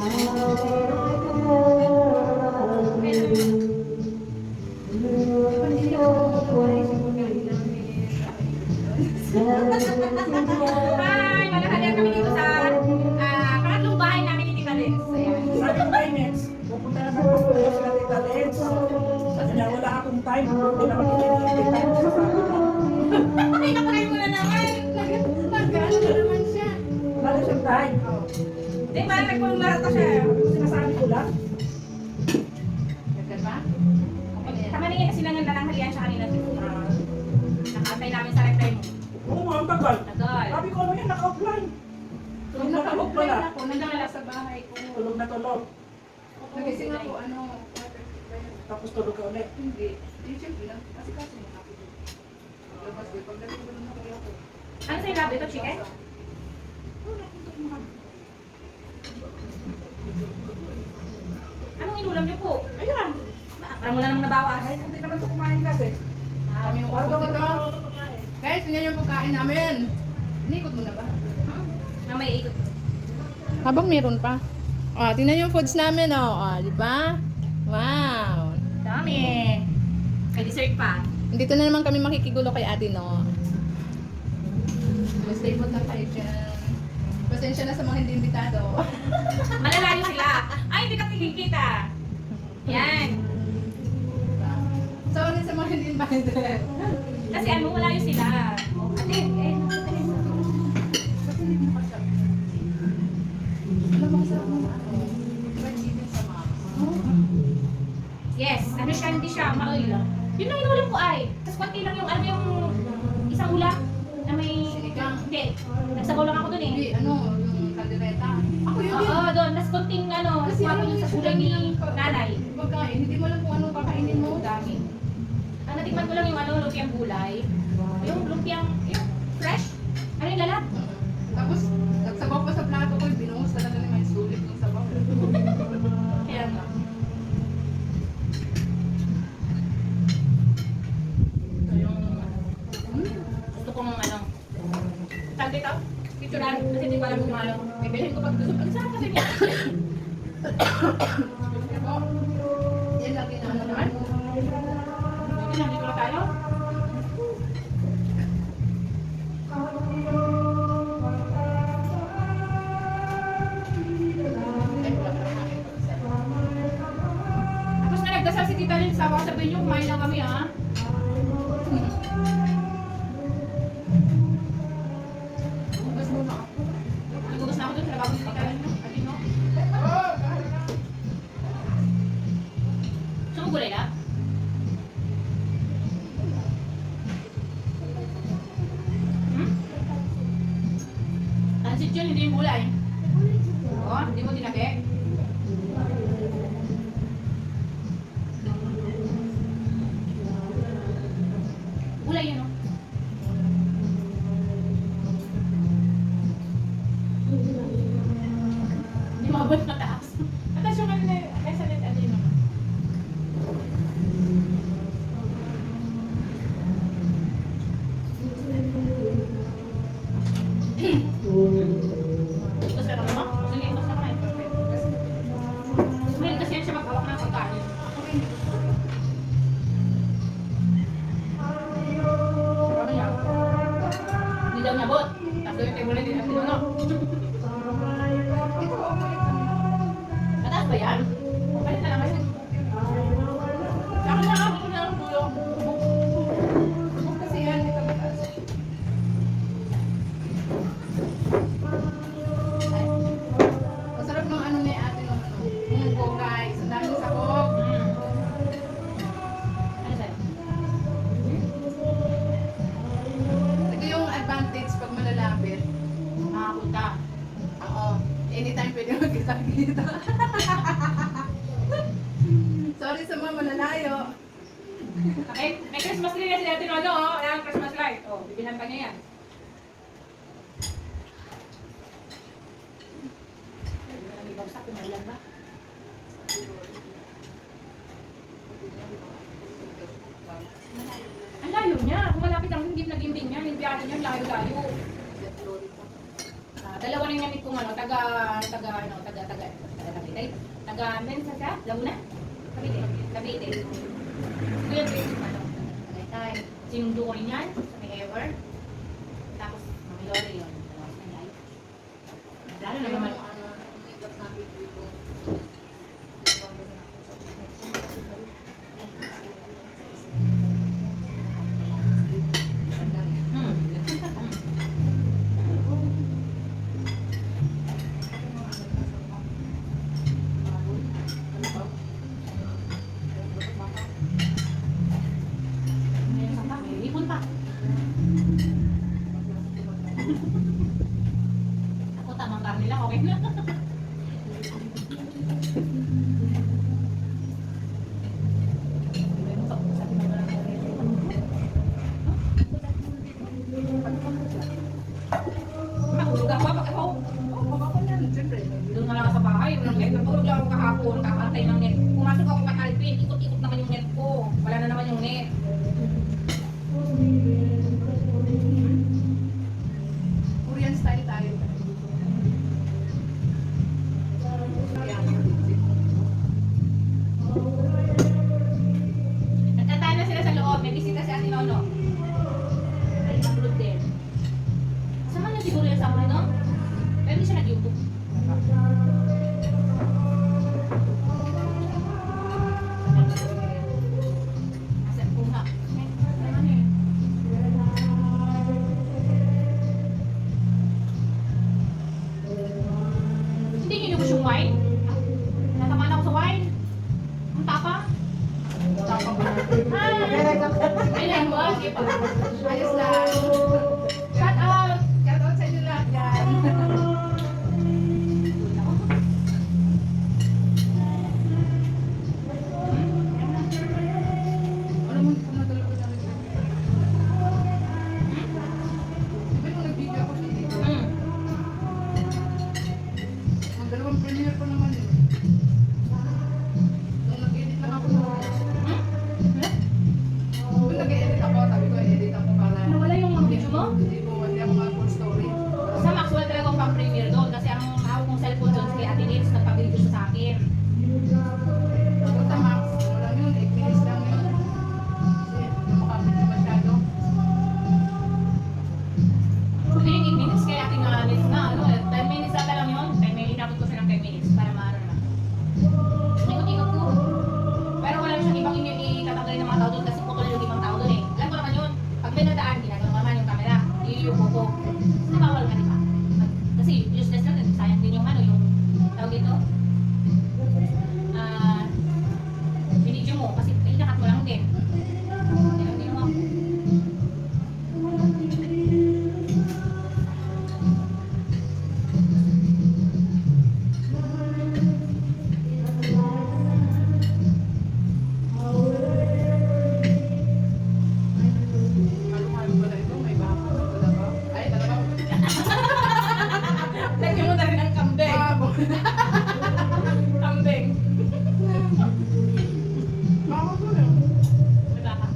Hi! Malahalian kami dito sa pangatlong bahay namin ni Tita Liz. Ayan. Sabi ko Next, pupunta na ako sa Tita Liz. Sabi niya, wala akong time. Hindi na makikita time sa sabi mo. Ay, nakatry mo na naman. Nag-ano na naman siya. Wala siyang time. Hindi, parang kung lahat siya. Sinasabi ko lang. Nagkat ba? Tama na yan kasi nang nalanghalian siya kanina. Nakatay namin sa reply mo. Oo nga, ang tagal. Tagal. Sabi ko, ano yan, naka-offline. Tulog na tulog Naka-offline pala. ako, nandala sa bahay ko. Tulog na tulog. Nagising ako, ano, Tapos tulog ka ulit. hindi. YouTube lang, kasi nakapit. Labas ko, pagdating ko naman ako. Ano sa'yo labi ito, chicken? Anong inulam niyo po? Ayan. Parang wala namang nabawas. Ay, hindi naman ito kumain kasi. Kami yung Wala ubos naman ito. Guys, tingnan yung pagkain namin. Inikot mo na ba? Na may ikot. Habang meron pa. Oh, tingnan yung foods namin, oh. Oh, di ba? Wow. Dami. May dessert pa. Dito na naman kami makikigulo kay ate, no? Stay put na tayo dyan. Pasensya na sa mga hindi imbitado. Malalayo sila. Ay, hindi ka tigil-kita. Yan. Sorry sa mga hindi invited. Kasi ano, malayo sila. Ate, Alam mo, masarap mo ano? Fried chicken sa mama. yes, ano siya, hindi siya ma-oil. Yun lang inulam ko ay. Tapos konti lang yung, ano yung isang ulam na may... Sinigang. Hindi. Nagsabaw lang ako dun eh. Hindi, ano, yung kaldereta. Ako yun Oo, doon. Tapos konting ano, Kasi sumabot ano dun sa gulay ni nanay. Pagkain, hindi mo alam kung anong kakainin mo. Dami. Ang natikman ko lang yung ano, lumpiang gulay. Yung lumpiang, yung fresh. Ano yung lalat? Tapos, nagsabaw pa sa plato ko, binungus talaga ni Mike Sulit ng sabaw. Kaya nga. Ito yung, gusto kong ano, tag dito, picturean, kasi hindi ko alam kung ano. Bibilhin ko pag gusto. Ang sarap kasi niya. Yan lagi na ano naman. Buti nandito na tayo. Ay, wala pa namin. Tapos na nagdasal si Tita Lynn, sabihin niyo, kumain lang kami ha. Mas muna ako. Nagugas na ako doon sa lababo ni Tita Lynn. Alin no? Gusto mo gulay na? Pansit yun, hindi yung gulay. Oo, hindi mo tinabi. Gulay yun, no? Hindi maabot na taas. Atas yung kanina, excellent at yun. Ito sa naman mo? Sige, ito sa kain. Smell kasi yan siya maghawak ng pagkain. Sabi niya, hindi daw niya bot. Tapos yung table na din, hindi daw no. Mataas ba yan? Palit na lang kasi. Saka na ako na ang dulo. Subok kasi yan, di ka mataas. Ay, masarap ng ano ni ate ng ano. Munggo guys, ang daming sabok. Ano sa'yo? Ito yung advantage pag malalapit. Nakapunta. Oo. Anytime pwede magkita-kita. Sorry sa mga malalayo. May Christmas tree na si Ate Nono, oh. Ayan, Christmas light. Oh, bibilhan pa niya yan. May bagsak, pinalilan ba? Ang layo niya. Kung malapit ang hindi naging din niya, yung biyahe niya, layo-layo. Dalawa na yung namit kong ano, taga Mensa siya, Laguna? Cavite. Ito yung trip ano, Tagaytay. Sinundo ko rin yan, sa may Ever. Tapos, mga lori yun. Tapos, may light. Lalo na naman. May ipon pa. Ako tamang karne lang, okay na. Matulog ako pag ako. Doon na lang ako sa bahay, walang net. Natulog lang ako kahapon, kakantay ng net. Pumasok ako kay Alvin, ikot-ikot naman yung net ko. Wala na naman yung net. Korean style tayo. Nagkantahan na sila sa loob. May bisita si Ate Nono. Ay, upload din. Sama na siguro yan sa akin, no? Pero hindi siya nag-YouTube. Nasa bunga. Ano eh? Hindi niyo inubos yung wine? Natamaan ako sa wine. Ang tapa. Ay, lang mo. Sige pa. Ayos lang. Shout out! Shout out sa inyo lahat yan. Alam mo, kung natulog ko sa akin. Di ba nung nag-video ako sa dito? Hmm. Ang dalawang premiere ko naman eh. Nung nag-edit lang ako sa Nung nag-edit ako, sabi ko, edit ako para Nawala yung mga video mo? hindi ako mag-full story. Sa Maxwell talaga akong pang-premiere doon kasi ang hawak kong cellphone doon si Ate Nils nagpa-video siya sa akin. Punta Max, walang yun, 8 minutes lang yun. Kasi hindi makapit masyado. Hindi yung 8 minutes kaya ating Nils na ano, 10 minutes ata lang yun. 10 minutes, inabot ko siya ng 10 minutes para maano na. Ikot-ikot ko. Pero wala siyang ibang itatanggalin ng mga tao doon kasi putol yung ibang tao doon eh. Alam ko naman yun, pag may nadaan, ginagawa naman yung camera, yuyuko ko. Kasi bawal nga diba? Kasi useless lang, sayang din yung ano, yung tawag dito. Binidyo mo kasi inakat mo lang din. Yan ang ginawa ko. Halo-halo pala ito, may baka na talaga. Ay, talaga. Lagyan mo na rin ang kambing. Kambing. Baka ko lang. May baka.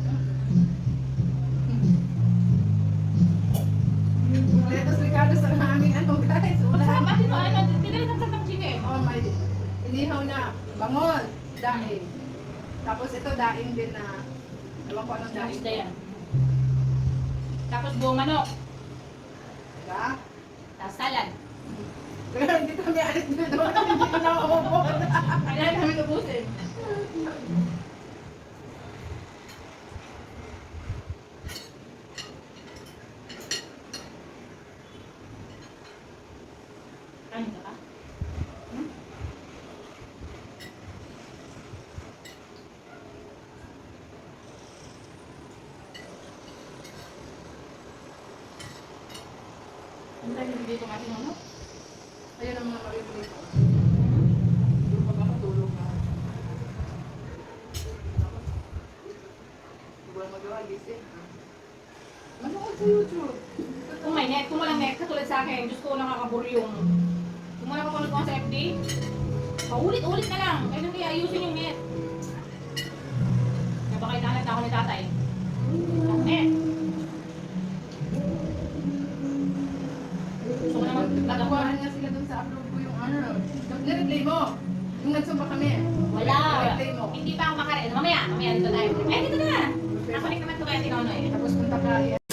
Letos Ricardo sa aming ano guys. Masarap ate no, ano, pinalit ang chicken. Oh, may inihaw na bangon, daing. Tapos ito daing din na ewan ko anong daing. Isda yan. Tapos buong manok. Diba? Tapos salad. Pero hindi kami alit na doon. Hindi ko na umupo. Kailangan namin ubusin. Kain ka ba? Ang dahil yung dito natin ano? Ayun ang mga maribili ko. Doon pa makatulog na. Hindi ko lang magawa, gising. Manood sa YouTube. Kung may net, kung walang net, katulad sa akin, Diyos ko nakakaburyong. Kung wala ka ko sa FD, paulit-ulit na lang. Kaya nang kaya ayusin yung net. Kaya baka itahanap na ako ni tatay. Ang net. Gusto ko naman, Nakuha nga sila dun sa upload ko yung ano. Nireplay mo. Nung nagsumpa kami. Wala. Nireplay mo. Hindi pa ako makarin. Mamaya dito tayo. Eh, dito na. Nakunik naman to kaya tinono eh. Tapos punta ka.